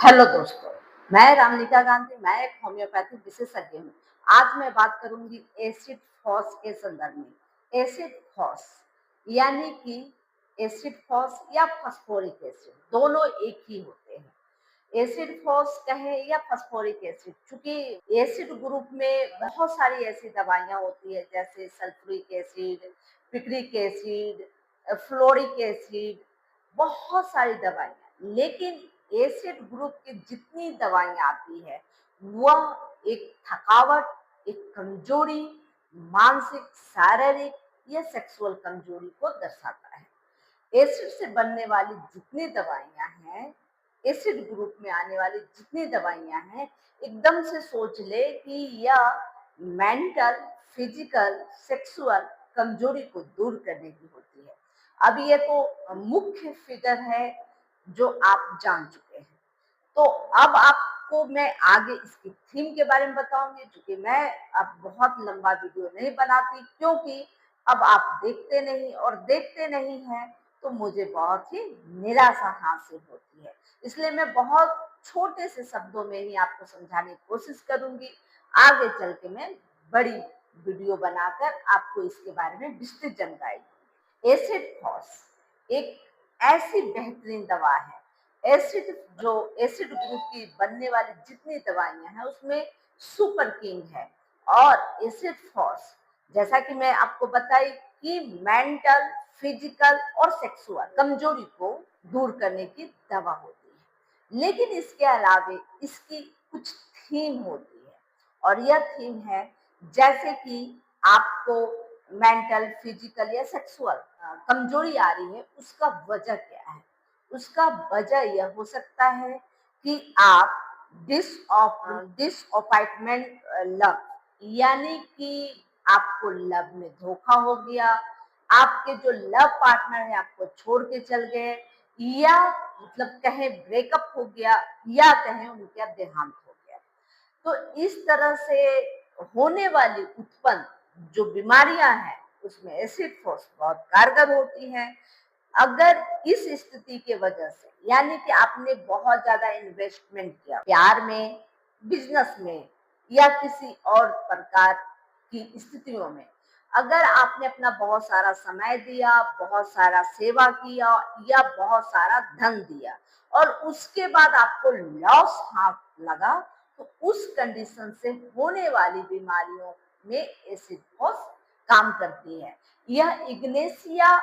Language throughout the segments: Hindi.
हेलो दोस्तों, मैं रामनिका गांधी, मैं एक होम्योपैथिक विशेषज्ञ हूँ। आज मैं बात करूंगी एसिड फॉस के संदर्भ में। एसिड फॉस यानी कि एसिड फॉस या फॉस्फोरिक एसिड दोनों एक ही होते हैं। एसिड फॉस कहें या फॉस्फोरिक एसिड, चूंकि एसिड ग्रुप में बहुत सारी ऐसी दवाइयां होती है जैसे sulphuric acid, picric acid, fluoric acid, बहुत सारी दवाइयां। लेकिन एसिड ग्रुप की जितनी दवाइयां आती है वह एक थकावट, एक कमजोरी, मानसिक, शारीरिक या सेक्सुअल कमजोरी को दर्शाता है। एसिड से बनने वाली जितनी दवाइयां हैं, एसिड ग्रुप में आने वाली जितनी दवाइयां हैं, एकदम से सोच ले कि यह मेंटल, फिजिकल, सेक्सुअल कमजोरी को दूर करने की होती है। अब ये तो मुख्य फिगर है जो आप जान चुके हैं। तो अब आपको मैं आगे इसकी थीम के बारे में बताऊंगी, क्योंकि मैं अब बहुत लंबा वीडियो नहीं बनाती, क्योंकि अब आप देखते नहीं और देखते नहीं हैं तो मुझे बहुत ही निराशा हासिल होती है। इसलिए मैं बहुत छोटे से शब्दों में ही आपको समझाने की कोशिश करूंगी। आगे चल के मैं बड़ी वीडियो बनाकर आपको इसके बारे में विस्तृत जानकारी दूंगी। एसिड फॉस एक ऐसी बेहतरीन दवा है। एसिड जो एसिड ग्रुप की बनने वाली जितनी दवाइयां हैं उसमें सुपर किंग है। और एसिड फॉस, जैसा कि मैं आपको बताई कि मेंटल, फिजिकल और सेक्सुअल कमजोरी को दूर करने की दवा होती है। लेकिन इसके अलावे इसकी कुछ थीम होती है, और यह थीम है जैसे कि आपको मेंटल, फिजिकल या सेक्सुअल कमजोरी आ रही है, उसका वजह क्या है। उसका वजह यह हो सकता है कि आप डिसअपॉइंटमेंट लव, यानी कि आपको लव में धोखा हो गया, आपके जो लव पार्टनर है आपको छोड़ के चल गए, या मतलब कहें ब्रेकअप हो गया, या कहें उनका देहांत हो गया। तो इस तरह से होने वाली उत्पन्न जो बीमारियां हैं उसमें एसिड फॉस बहुत कारगर होती हैं। अगर इस स्थिति के वजह से, यानी कि आपने बहुत ज्यादा इन्वेस्टमेंट किया प्यार में, बिजनेस में या किसी और प्रकार की स्थितियों में, अगर आपने अपना बहुत सारा समय दिया, बहुत सारा सेवा किया या बहुत सारा धन दिया और उसके बाद आपको लॉस हाथ लगा, तो उस कंडीशन से होने वाली बीमारियों में एसिड फॉस काम करती है। यह इग्नेशिया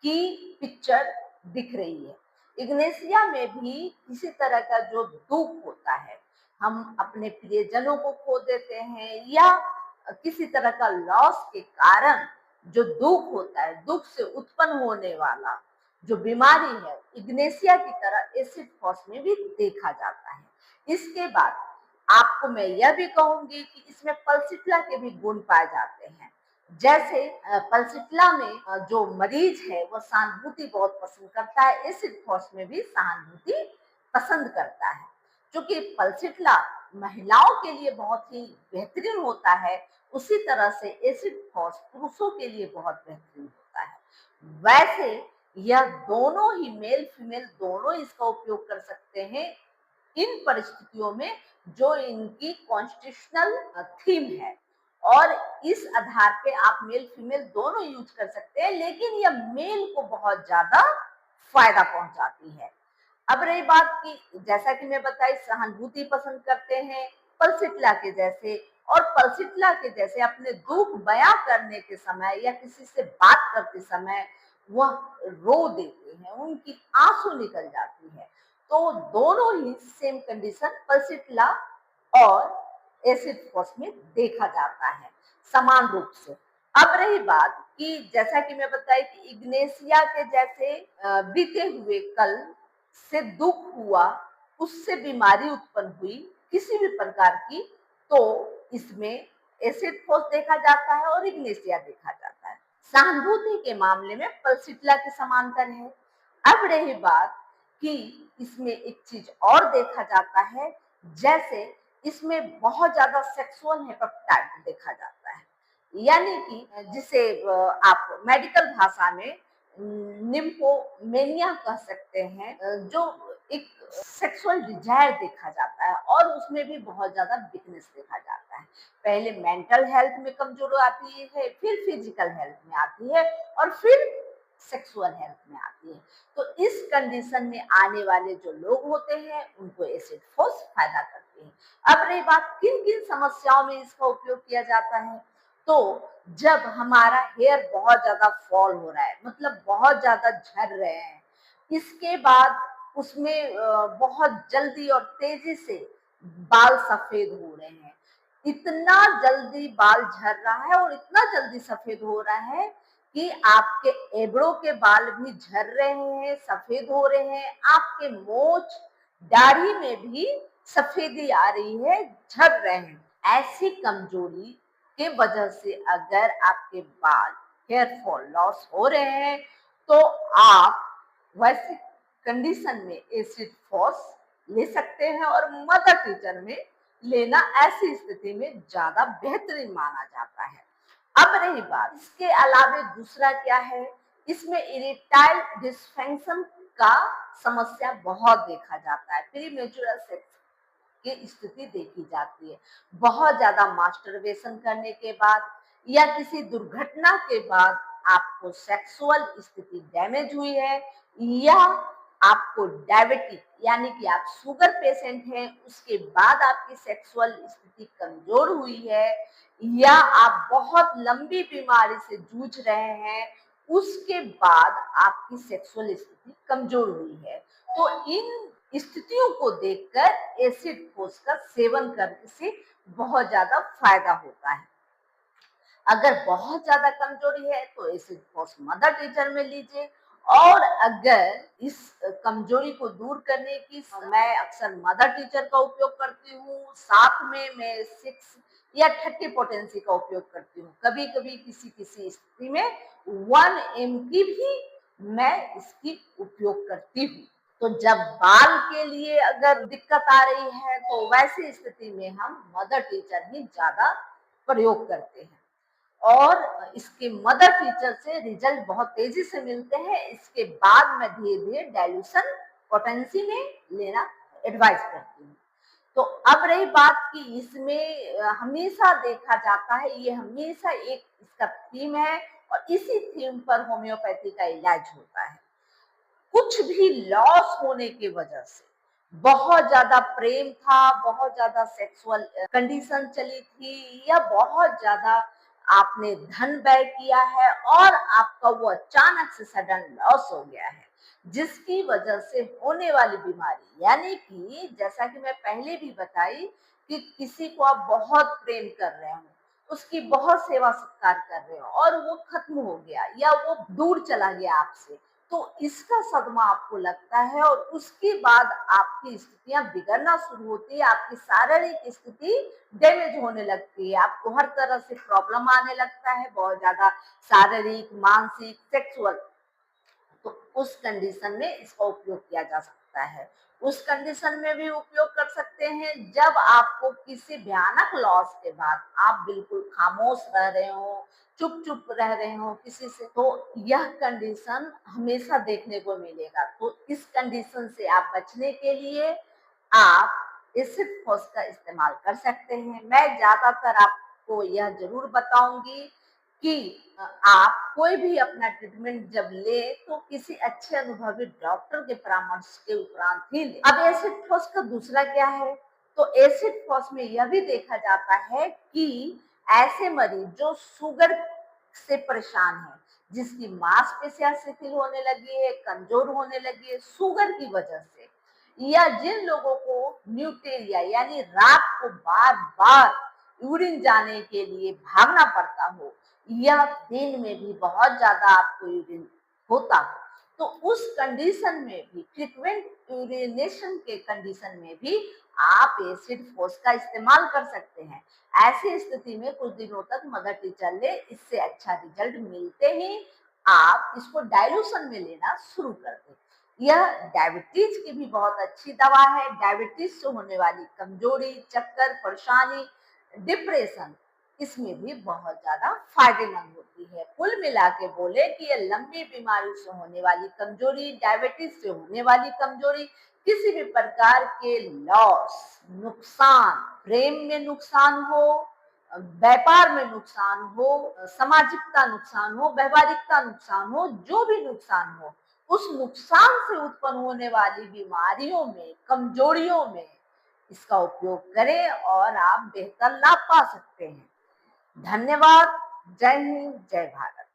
की पिक्चर दिख रही है। इग्नेशिया में भी इसी तरह का जो दुख होता है, हम अपने प्रियजनों को खो देते हैं या किसी तरह का लॉस के कारण जो दुख होता है, दुख से उत्पन्न होने वाला जो बीमारी है, इग्नेशिया की तरह एसिड फॉस में भी देखा जाता है। इसके बाद आपको मैं यह भी कहूंगी कि इसमें पल्सिट्ला के भी गुण पाए जाते हैं। जैसे पल्सिट्ला में जो मरीज है वो सहानुभूति बहुत पसंद करता है, एसिड फॉस में भी सहानुभूति पसंद करता है। क्योंकि पल्सिट्ला महिलाओं के लिए बहुत ही बेहतरीन होता है, उसी तरह से एसिड फॉस पुरुषों के लिए बहुत बेहतरीन होता है। वैसे यह दोनों ही, मेल फीमेल दोनों इसका उपयोग कर सकते हैं इन परिस्थितियों में जो इनकी कॉन्स्टिट्यूशनल थीम है, और इस आधार पे आप मेल फीमेल दोनों यूज कर सकते हैं। लेकिन यह मेल को बहुत ज्यादा फायदा पहुंचाती है। अब रही बात की, जैसा कि मैं बताई, सहानुभूति पसंद करते हैं पल्सिट्ला के जैसे, और पल्सिट्ला के जैसे अपने दुख बयां करने के समय या किसी से बात करते समय वह रो देते हैं, उनकी आंसू निकल जाती है। तो दोनों ही सेम कंडीशन पल्सिट्ला और एसिड फॉस में देखा जाता है समान रूप से। अब रही बात कि जैसा कि मैं बताई कि इग्नेशिया के जैसे बीते हुए कल से दुख हुआ, उससे बीमारी उत्पन्न हुई किसी भी प्रकार की, तो इसमें एसिड फॉस देखा जाता है और इग्नेशिया देखा जाता है। सहानुभूति के मामले में पल्सिट्ला के समांतर है। अब रही बात कि इसमें एक चीज और देखा जाता है, जैसे इसमें बहुत ज्यादा सेक्सुअल हेपेटाइट देखा जाता है, यानी कि जिसे आप मेडिकल भाषा में निम्फोमेनिया कह सकते हैं। जो एक सेक्सुअल डिजायर देखा जाता है और उसमें भी बहुत ज्यादा वीकनेस देखा जाता है। पहले मेंटल हेल्थ में कमजोरी आती है, फिर फिजिकल हेल्थ में आती है और फिर सेक्सुअल हेल्थ में आती है। तो इस कंडीशन में आने वाले जो लोग होते हैं उनको एसिड फोर्स फायदा करते हैं। अब रही बात किन किन समस्याओं में इसका उपयोग किया जाता है, तो जब हमारा हेयर बहुत ज्यादा फॉल हो रहा है, मतलब बहुत ज्यादा झड़ रहे हैं, इसके बाद उसमें बहुत जल्दी और तेजी से बाल सफेद हो रहे हैं, इतना जल्दी बाल झड़ रहा है और इतना जल्दी सफेद हो रहा है कि आपके एबड़ों के बाल भी झड़ रहे हैं, सफेद हो रहे हैं, आपके मोछ दाढ़ी में भी सफेदी आ रही है, झड़ रहे हैं। ऐसी कमजोरी के वजह से अगर आपके बाल हेयर फॉल लॉस हो रहे हैं तो आप वैसे कंडीशन में एसिड फॉस ले सकते हैं और मदर टीचर में लेना ऐसी स्थिति में ज्यादा बेहतरीन माना जाता है। अब रही बात इसके अलावा दूसरा क्या है, इसमें इरेक्टाइल डिस्फंक्शन का समस्या बहुत देखा जाता है। प्रीमेच्योर सेक्स की स्थिति देखी जाती है। बहुत ज्यादा मास्टरबेशन करने के बाद या किसी दुर्घटना के बाद आपको सेक्सुअल स्थिति डैमेज हुई है, या आपको डायबिटिक यानी कि आप शुगर पेशेंट हैं, उसके बाद आपकी सेक्सुअल स्थिति कमजोर हुई है, या आप बहुत लंबी बीमारी से जूझ रहे हैं, उसके बाद आपकी सेक्सुअल स्थिति कमजोर हुई है, तो इन स्थितियों को देखकर एसिड फोर्स का सेवन करने से बहुत ज्यादा फायदा होता है। अगर बहुत ज्यादा कमजोरी है तो एसिड फोर्स मदर टीचर में लीजिए, और अगर इस कमजोरी को दूर करने की मैं अक्सर मदर टीचर का उपयोग करती हूँ, साथ में मैं 6 या 30 पोटेंसी का उपयोग करती हूँ। कभी कभी किसी किसी स्थिति में 1 की भी मैं इसकी उपयोग करती हूँ। तो जब बाल के लिए अगर दिक्कत आ रही है तो वैसी स्थिति में हम मदर टीचर ही ज्यादा प्रयोग करते हैं, और इसके मदर टीचर से रिजल्ट बहुत तेजी से मिलते हैं। इसके बाद मैं धीरे धीरे डाइल्यूशन पोटेंसी में लेना एडवाइस करती हूँ। तो अब रही बात कि इसमें हमेशा देखा जाता है, ये हमेशा एक इसका थीम है और इसी थीम पर होम्योपैथी का इलाज होता है। कुछ भी लॉस होने की वजह से, बहुत ज्यादा प्रेम था, बहुत ज्यादा सेक्सुअल कंडीशन चली थी, या बहुत ज्यादा आपने धन व्यय किया है और आपका वो अचानक से सडन लॉस हो गया है, जिसकी वजह से होने वाली बीमारी, यानी कि जैसा कि मैं पहले भी बताई कि किसी को आप बहुत प्रेम कर रहे हो, उसकी बहुत सेवा सत्कार कर रहे हो और वो खत्म हो गया या वो दूर चला गया आपसे, तो इसका सदमा आपको लगता है और उसके बाद आपकी स्थितियां बिगड़ना शुरू होती है, आपकी शारीरिक स्थिति डैमेज होने लगती है, आपको हर तरह से प्रॉब्लम आने लगता है, बहुत ज्यादा शारीरिक, मानसिक, सेक्सुअल। तो उस कंडीशन में इसका उपयोग किया जा सकता है। उस कंडीशन में भी उपयोग कर सकते हैं जब आपको किसी भयानक लॉस के बाद आप बिल्कुल खामोश रह रहे हो, चुप चुप रह रहे हो किसी से, तो यह कंडीशन हमेशा देखने को मिलेगा। तो इस कंडीशन से आप बचने के लिए आप एसिड फोर्स का इस्तेमाल कर सकते हैं। मैं ज्यादातर आपको यह जरूर बताऊंगी कि आप कोई भी अपना ट्रीटमेंट जब ले तो किसी अच्छे अनुभवी डॉक्टर के परामर्श के उपरांत ही ले। अब एसिड फोर्स का दूसरा क्या है, तो एसिड फोर्स में यह भी देखा जाता है कि ऐसे मरीज जो शुगर से परेशान है, जिसकी मांसपेशियां शिथिल होने लगी है, कमजोर होने लगी है शुगर की वजह से, या जिन लोगों को न्यूटेरिया यानी रात को बार बार यूरिन जाने के लिए भागना पड़ता हो, या दिन में भी बहुत ज्यादा आपको यूरिन होता हो, तो उस कंडीशन में भी, फ्रीक्वेंट यूरिनेशन के कंडीशन में भी आप एसिड फोर्स का इस्तेमाल कर सकते हैं। ऐसी स्थिति में कुछ दिनों तक मदर टीचर ले, इससे अच्छा रिजल्ट मिलते ही आप इसको डाइल्यूशन में लेना शुरू कर दें। यह डायबिटीज की भी बहुत अच्छी दवा है। डायबिटीज से होने वाली कमजोरी, चक्कर, परेशानी, डिप्रेशन, इसमें भी बहुत ज्यादा फायदेमंद होती है। कुल मिला के बोले कि ये लंबी बीमारी से होने वाली कमजोरी, डायबिटीज से होने वाली कमजोरी, किसी भी प्रकार के लॉस, नुकसान, प्रेम में नुकसान हो, व्यापार में नुकसान हो, सामाजिकता नुकसान हो, व्यवहारिकता नुकसान हो, जो भी नुकसान हो, उस नुकसान से उत्पन्न होने वाली बीमारियों में, कमजोरियों में इसका उपयोग करें और आप बेहतर लाभ पा सकते हैं। धन्यवाद। जय हिंद, जय भारत।